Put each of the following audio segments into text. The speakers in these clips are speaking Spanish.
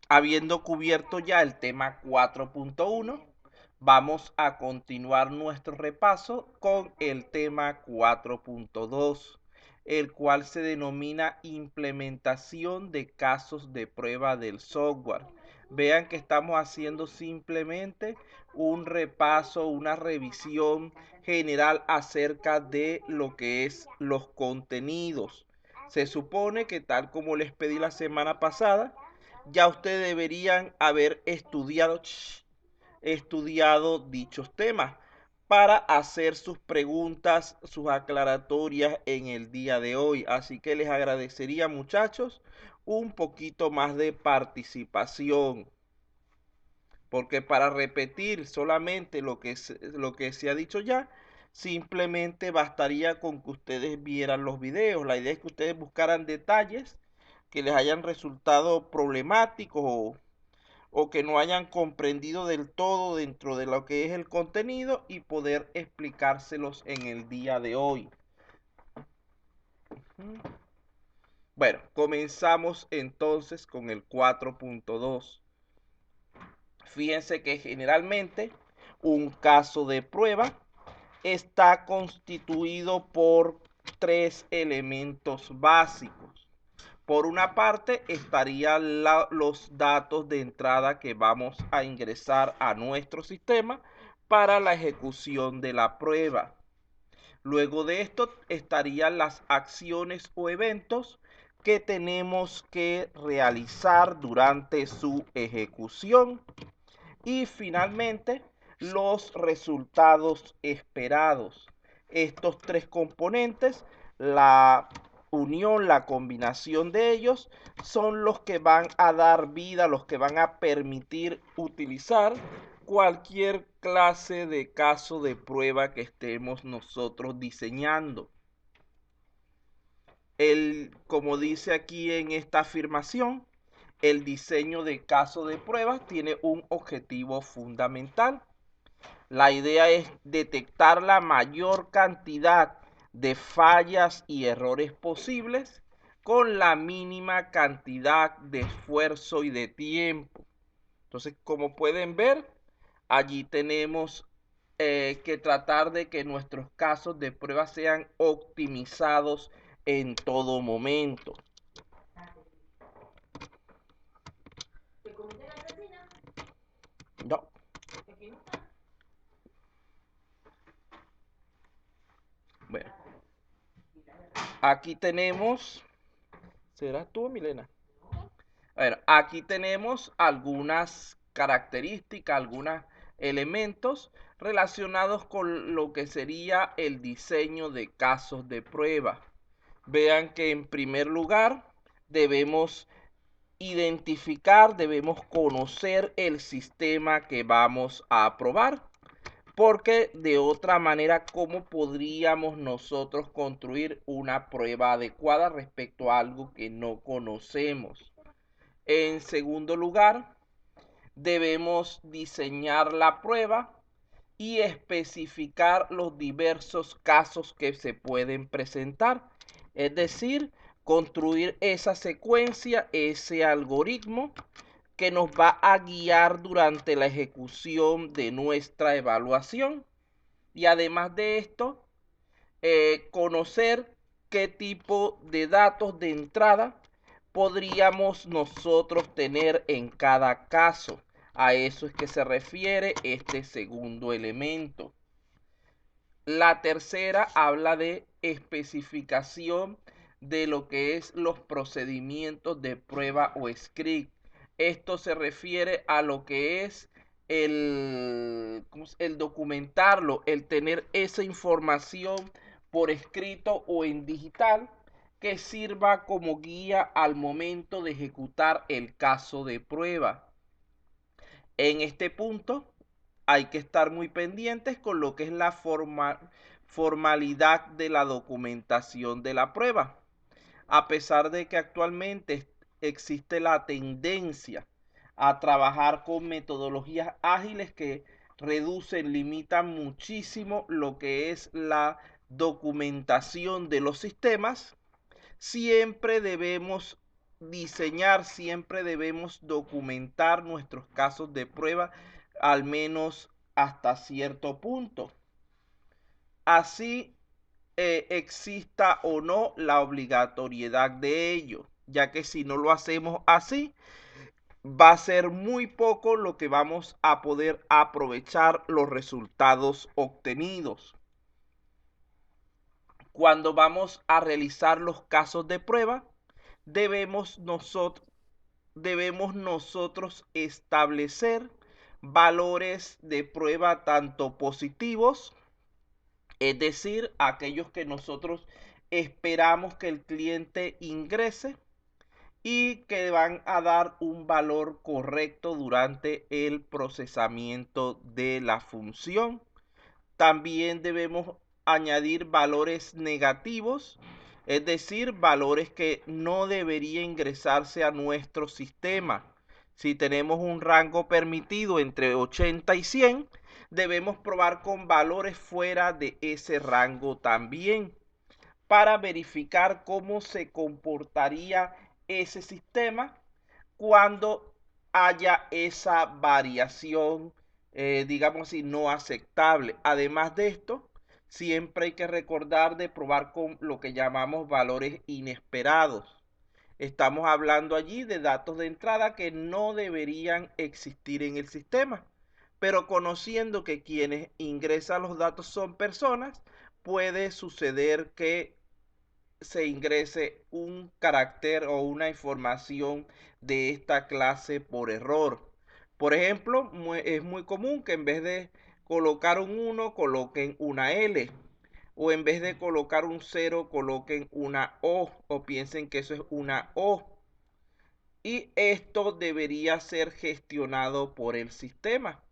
Habiendo cubierto ya el tema 4.1, vamos a continuar nuestro repaso con el tema 4.2, el cual se denomina implementación de casos de prueba del software. Vean que estamos haciendo simplemente un repaso, una revisión general acerca de lo que es los contenidos. Se supone que tal como les pedí la semana pasada, ya ustedes deberían haber estudiado dichos temas para hacer sus preguntas, sus aclaratorias en el día de hoy. Así que les agradecería, muchachos, un poquito más de participación, porque para repetir solamente lo que se ha dicho ya, simplemente bastaría con que ustedes vieran los videos. La idea es que ustedes buscaran detalles que les hayan resultado problemáticos o que no hayan comprendido del todo dentro de lo que es el contenido y poder explicárselos en el día de hoy. Bueno, comenzamos entonces con el 4.2. Fíjense que generalmente un caso de prueba está constituido por tres elementos básicos. Por una parte estarían los datos de entrada que vamos a ingresar a nuestro sistema para la ejecución de la prueba. Luego de esto estarían las acciones o eventos que tenemos que realizar durante su ejecución. Y finalmente, los resultados esperados. Estos tres componentes, la unión, la combinación de ellos, son los que van a dar vida, los que van a permitir utilizar cualquier clase de caso de prueba que estemos nosotros diseñando. Como dice aquí en esta afirmación, el diseño de caso de prueba tiene un objetivo fundamental. La idea es detectar la mayor cantidad de fallas y errores posibles con la mínima cantidad de esfuerzo y de tiempo. Entonces, como pueden ver, allí tenemos que tratar de que nuestros casos de prueba sean optimizados en todo momento. No. Bueno, aquí tenemos. ¿Serás tú, Milena? Bueno, aquí tenemos algunas características, algunos elementos relacionados con lo que sería el diseño de casos de prueba. Vean que en primer lugar debemos identificar, debemos conocer el sistema que vamos a probar, porque de otra manera, ¿cómo podríamos nosotros construir una prueba adecuada respecto a algo que no conocemos? En segundo lugar, debemos diseñar la prueba y especificar los diversos casos que se pueden presentar. Es decir, construir esa secuencia, ese algoritmo que nos va a guiar durante la ejecución de nuestra evaluación. Y además de esto, conocer qué tipo de datos de entrada podríamos nosotros tener en cada caso. A eso es que se refiere este segundo elemento. La tercera habla de especificación de lo que es los procedimientos de prueba o script. Esto se refiere a lo que es el documentarlo, el tener esa información por escrito o en digital que sirva como guía al momento de ejecutar el caso de prueba. En este punto hay que estar muy pendientes con lo que es la formalidad de la documentación de la prueba. A pesar de que actualmente existe la tendencia a trabajar con metodologías ágiles que reducen, limitan muchísimo lo que es la documentación de los sistemas, siempre debemos diseñar, siempre debemos documentar nuestros casos de prueba, al menos hasta cierto punto. Así exista o no la obligatoriedad de ello, ya que si no lo hacemos así, va a ser muy poco lo que vamos a poder aprovechar los resultados obtenidos. Cuando vamos a realizar los casos de prueba, debemos nosotros establecer valores de prueba tanto positivos, es decir, aquellos que nosotros esperamos que el cliente ingrese y que van a dar un valor correcto durante el procesamiento de la función. También debemos añadir valores negativos, es decir, valores que no debería ingresarse a nuestro sistema. Si tenemos un rango permitido entre 80 y 100, debemos probar con valores fuera de ese rango también, para verificar cómo se comportaría ese sistema cuando haya esa variación, digamos así, no aceptable. Además de esto, siempre hay que recordar de probar con lo que llamamos valores inesperados. Estamos hablando allí de datos de entrada que no deberían existir en el sistema, pero conociendo que quienes ingresan los datos son personas, puede suceder que se ingrese un carácter o una información de esta clase por error. Por ejemplo, es muy común que en vez de colocar un 1 coloquen una L, o en vez de colocar un 0 coloquen una o piensen que eso es una O. Y esto debería ser gestionado por el sistema,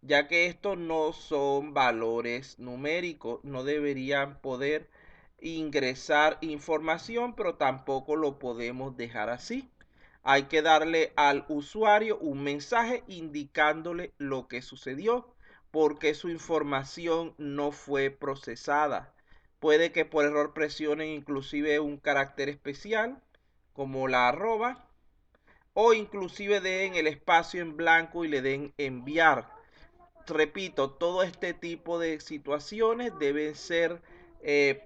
ya que estos no son valores numéricos, no deberían poder ingresar información, pero tampoco lo podemos dejar así. Hay que darle al usuario un mensaje indicándole lo que sucedió, porque su información no fue procesada. Puede que por error presionen inclusive un carácter especial, como la arroba, o inclusive den el espacio en blanco y le den enviar. Repito, todo este tipo de situaciones deben ser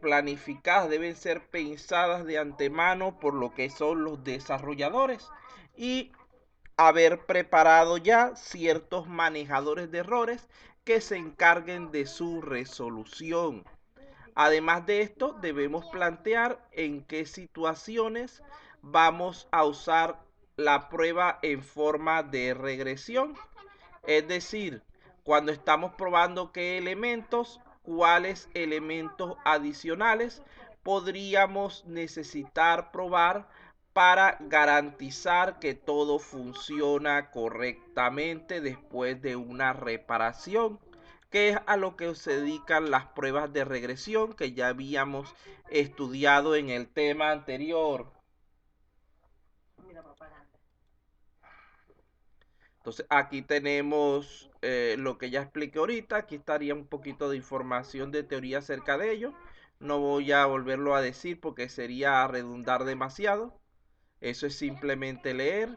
planificadas, deben ser pensadas de antemano por lo que son los desarrolladores y haber preparado ya ciertos manejadores de errores que se encarguen de su resolución. Además de esto, debemos plantear en qué situaciones vamos a usar la prueba en forma de regresión. Es decir, cuando estamos probando qué elementos, cuáles elementos adicionales podríamos necesitar probar para garantizar que todo funciona correctamente después de una reparación, que es a lo que se dedican las pruebas de regresión que ya habíamos estudiado en el tema anterior. Entonces aquí tenemos lo que ya expliqué ahorita. Aquí estaría un poquito de información de teoría acerca de ello. No voy a volverlo a decir porque sería redundar demasiado. Eso es simplemente leer.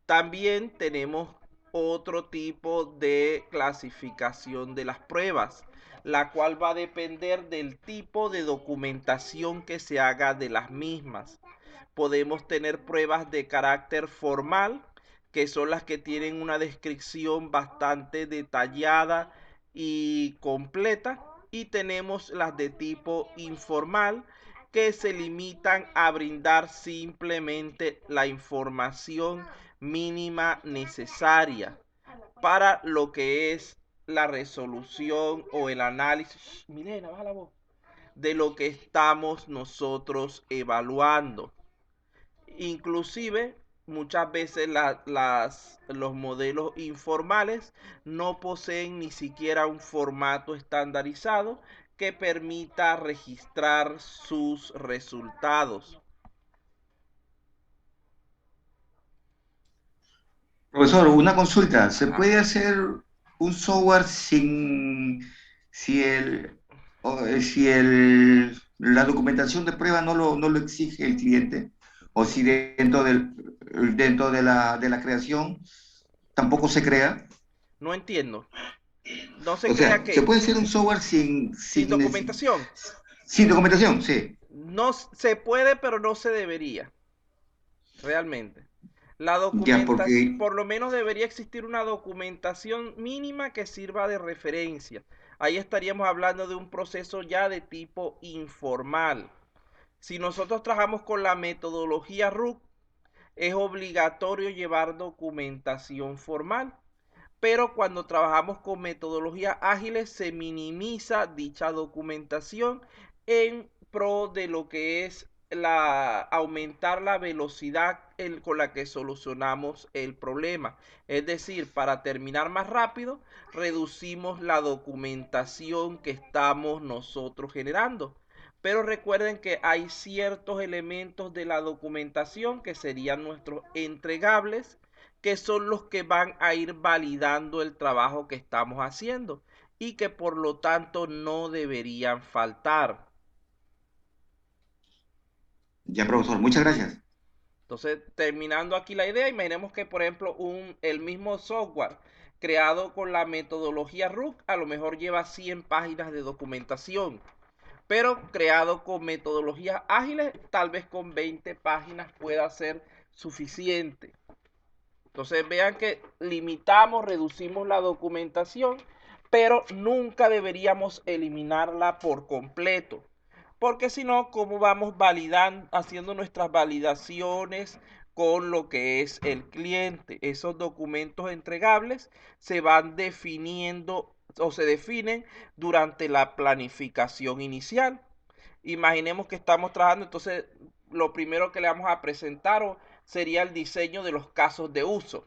También tenemos otro tipo de clasificación de las pruebas, la cual va a depender del tipo de documentación que se haga de las mismas. Podemos tener pruebas de carácter formal, que son las que tienen una descripción bastante detallada y completa, y tenemos las de tipo informal, que se limitan a brindar simplemente la información mínima necesaria para lo que es la resolución o el análisis, Milena, baja la voz, de lo que estamos nosotros evaluando. Inclusive muchas veces los modelos informales no poseen ni siquiera un formato estandarizado que permita registrar sus resultados. Profesor, una consulta. ¿Se Ajá. puede hacer un software sin si el si la documentación de prueba no lo exige el cliente? o si dentro de la creación tampoco se crea. No entiendo. No se O crea sea, ¿se que puede hacer un software sin documentación. sin documentación? Sí. No se puede, pero no se debería, realmente. La Ya, documentación, porque por lo menos debería existir una documentación mínima que sirva de referencia. Ahí estaríamos hablando de un proceso ya de tipo informal. Si nosotros trabajamos con la metodología RUC, es obligatorio llevar documentación formal. Pero cuando trabajamos con metodologías ágiles se minimiza dicha documentación en pro de lo que es aumentar la velocidad con la que solucionamos el problema. Es decir, para terminar más rápido, reducimos la documentación que estamos nosotros generando. Pero recuerden que hay ciertos elementos de la documentación que serían nuestros entregables, que son los que van a ir validando el trabajo que estamos haciendo y que por lo tanto no deberían faltar. ya, profesor, muchas gracias. Entonces, terminando aquí la idea, imaginemos que, por ejemplo, el mismo software creado con la metodología RUC a lo mejor lleva 100 páginas de documentación, pero creado con metodologías ágiles, tal vez con 20 páginas pueda ser suficiente. Entonces vean que limitamos, reducimos la documentación, pero nunca deberíamos eliminarla por completo. Porque si no, ¿cómo vamos validando, haciendo nuestras validaciones con lo que es el cliente? Esos documentos entregables se van definiendo o se definen durante la planificación inicial. Imaginemos que estamos trabajando, entonces lo primero que le vamos a presentar sería el diseño de los casos de uso.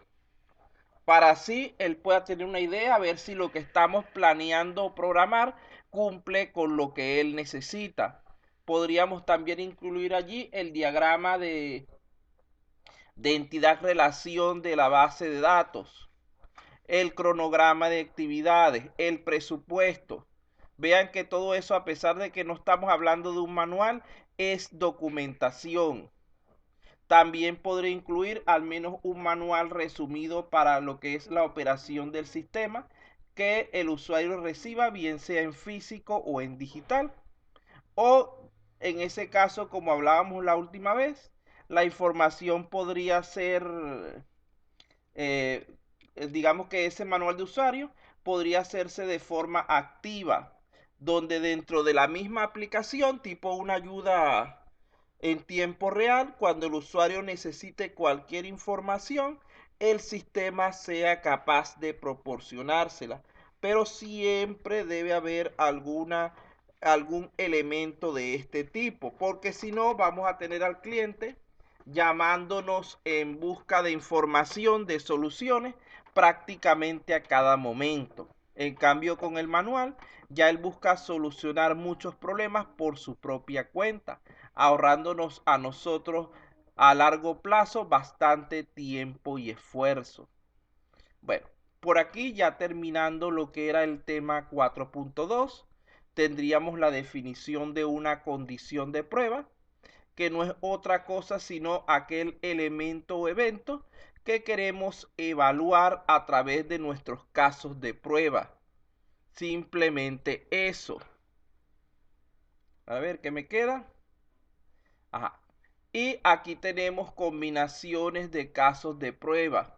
Para así él pueda tener una idea, a ver si lo que estamos planeando programar cumple con lo que él necesita. Podríamos también incluir allí el diagrama de entidad-relación de la base de datos, el cronograma de actividades, el presupuesto. Vean que todo eso, a pesar de que no estamos hablando de un manual, es documentación. También podría incluir al menos un manual resumido para lo que es la operación del sistema que el usuario reciba, bien sea en físico o en digital. O en ese caso, como hablábamos la última vez, la información podría ser, eh, digamos que ese manual de usuario podría hacerse de forma activa, donde dentro de la misma aplicación, tipo una ayuda en tiempo real, cuando el usuario necesite cualquier información, el sistema sea capaz de proporcionársela. Pero siempre debe haber algún elemento de este tipo, porque si no vamos a tener al cliente llamándonos en busca de información, de soluciones, prácticamente a cada momento. En cambio, con el manual, ya él busca solucionar muchos problemas por su propia cuenta, ahorrándonos a nosotros a largo plazo bastante tiempo y esfuerzo. Bueno, por aquí ya terminando lo que era el tema 4.2, tendríamos la definición de una condición de prueba, que no es otra cosa sino aquel elemento o evento que queremos evaluar a través de nuestros casos de prueba. Simplemente eso. A ver, ¿qué me queda? Ajá. Y aquí tenemos combinaciones de casos de prueba.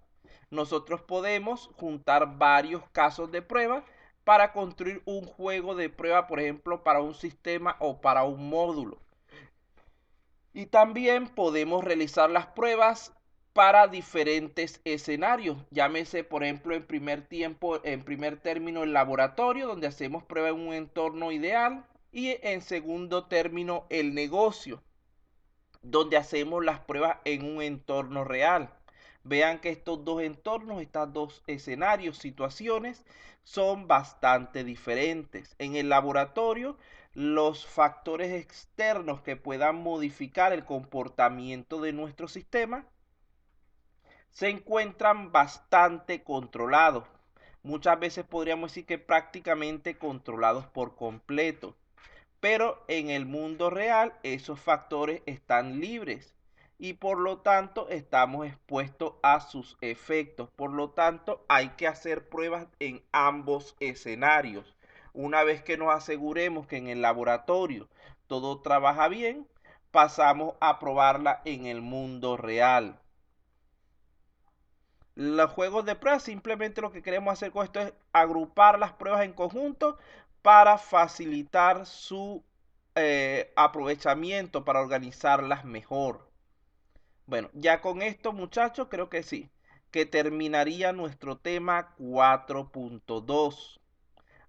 Nosotros podemos juntar varios casos de prueba para construir un juego de prueba, por ejemplo, para un sistema o para un módulo. Y también podemos realizar las pruebas para diferentes escenarios. Llámese, por ejemplo, en primer término, el laboratorio, donde hacemos prueba en un entorno ideal. Y en segundo término, el negocio, donde hacemos las pruebas en un entorno real. Vean que estos dos entornos, estos dos escenarios, situaciones, son bastante diferentes. En el laboratorio, los factores externos que puedan modificar el comportamiento de nuestro sistema se encuentran bastante controlados. Muchas veces podríamos decir que prácticamente controlados por completo. Pero en el mundo real esos factores están libres y por lo tanto estamos expuestos a sus efectos. Por lo tanto, hay que hacer pruebas en ambos escenarios. Una vez que nos aseguremos que en el laboratorio todo trabaja bien, pasamos a probarla en el mundo real. Los juegos de pruebas, simplemente lo que queremos hacer con esto es agrupar las pruebas en conjunto para facilitar su aprovechamiento, para organizarlas mejor. Bueno, ya con esto, muchachos, creo que sí, que terminaría nuestro tema 4.2.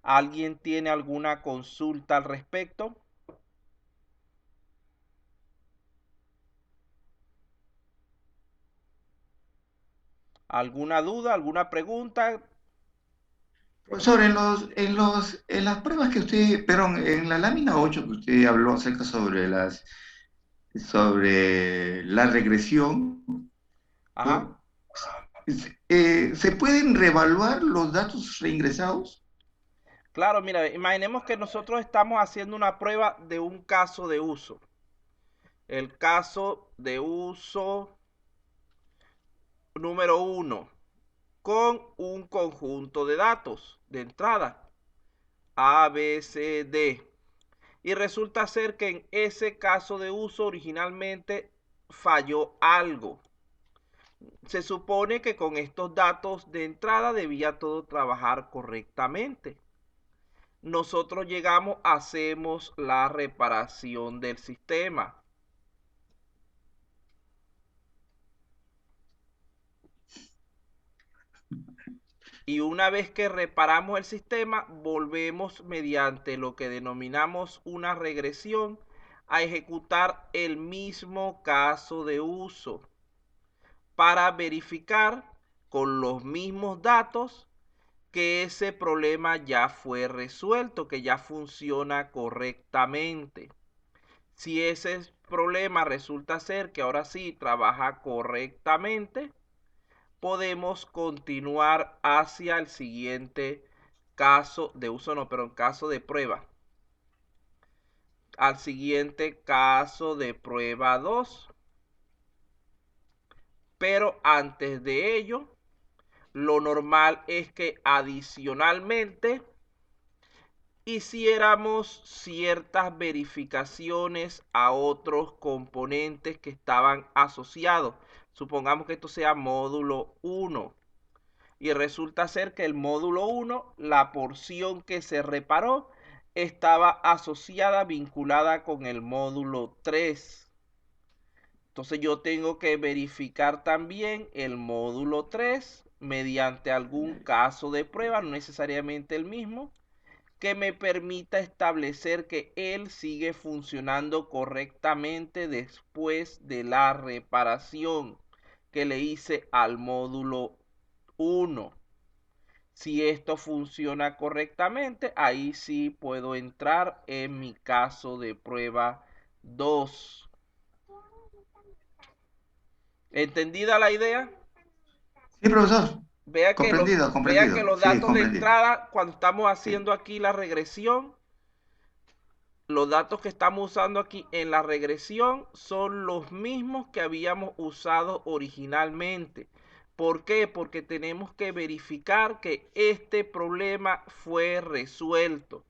¿Alguien tiene alguna consulta al respecto? ¿Alguna duda, alguna pregunta? Profesor, en las pruebas que usted, perdón, en la lámina 8 que usted habló acerca sobre la regresión, Ajá. ¿no? ¿Se pueden reevaluar los datos reingresados? Claro, mira, imaginemos que nosotros estamos haciendo una prueba de un caso de uso. El caso de uso número 1 con un conjunto de datos de entrada A, B, C, D. Y resulta ser que en ese caso de uso originalmente falló algo. Se supone que con estos datos de entrada debía todo trabajar correctamente. Nosotros llegamos, hacemos la reparación del sistema. Y una vez que reparamos el sistema, volvemos mediante lo que denominamos una regresión a ejecutar el mismo caso de uso para verificar con los mismos datos que ese problema ya fue resuelto, que ya funciona correctamente. Si ese problema resulta ser que ahora sí trabaja correctamente, podemos continuar hacia el siguiente caso de uso, no, pero en caso de prueba. Al siguiente caso de prueba 2. Pero antes de ello, lo normal es que adicionalmente hiciéramos ciertas verificaciones a otros componentes que estaban asociados. Supongamos que esto sea módulo 1 y resulta ser que el módulo 1, la porción que se reparó, estaba asociada, vinculada con el módulo 3. Entonces yo tengo que verificar también el módulo 3 mediante algún caso de prueba, no necesariamente el mismo, que me permita establecer que él sigue funcionando correctamente después de la reparación que le hice al módulo 1. Si esto funciona correctamente, ahí sí puedo entrar en mi caso de prueba 2. ¿Entendida la idea? Sí, profesor. Comprendido, Vea que comprendido. los Sí, datos de comprendido. entrada, cuando estamos Sí. haciendo aquí la regresión, los datos que estamos usando aquí en la regresión son los mismos que habíamos usado originalmente. ¿Por qué? Porque tenemos que verificar que este problema fue resuelto.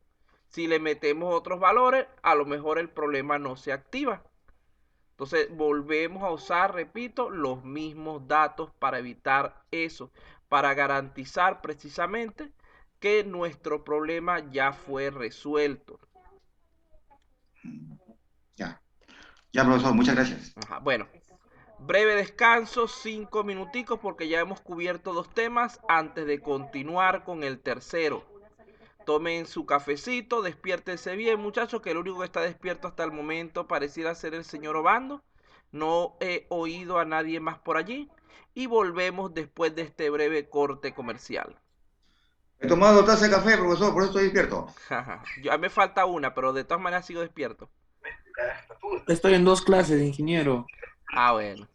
Si le metemos otros valores, a lo mejor el problema no se activa. Entonces volvemos a usar, repito, los mismos datos para evitar eso, para garantizar precisamente que nuestro problema ya fue resuelto. Ya. Ya, profesor, muchas gracias. Ajá, bueno, breve descanso, 5 minuticos porque ya hemos cubierto 2 temas antes de continuar con el tercero. Tomen su cafecito, despiértense bien, muchachos, que el único que está despierto hasta el momento pareciera ser el señor Obando. No he oído a nadie más por allí. Y volvemos después de este breve corte comercial. He tomado taza de café, profesor, por eso estoy despierto. Ya me falta una, pero de todas maneras sigo despierto. Estoy en dos clases, ingeniero. Ah, bueno.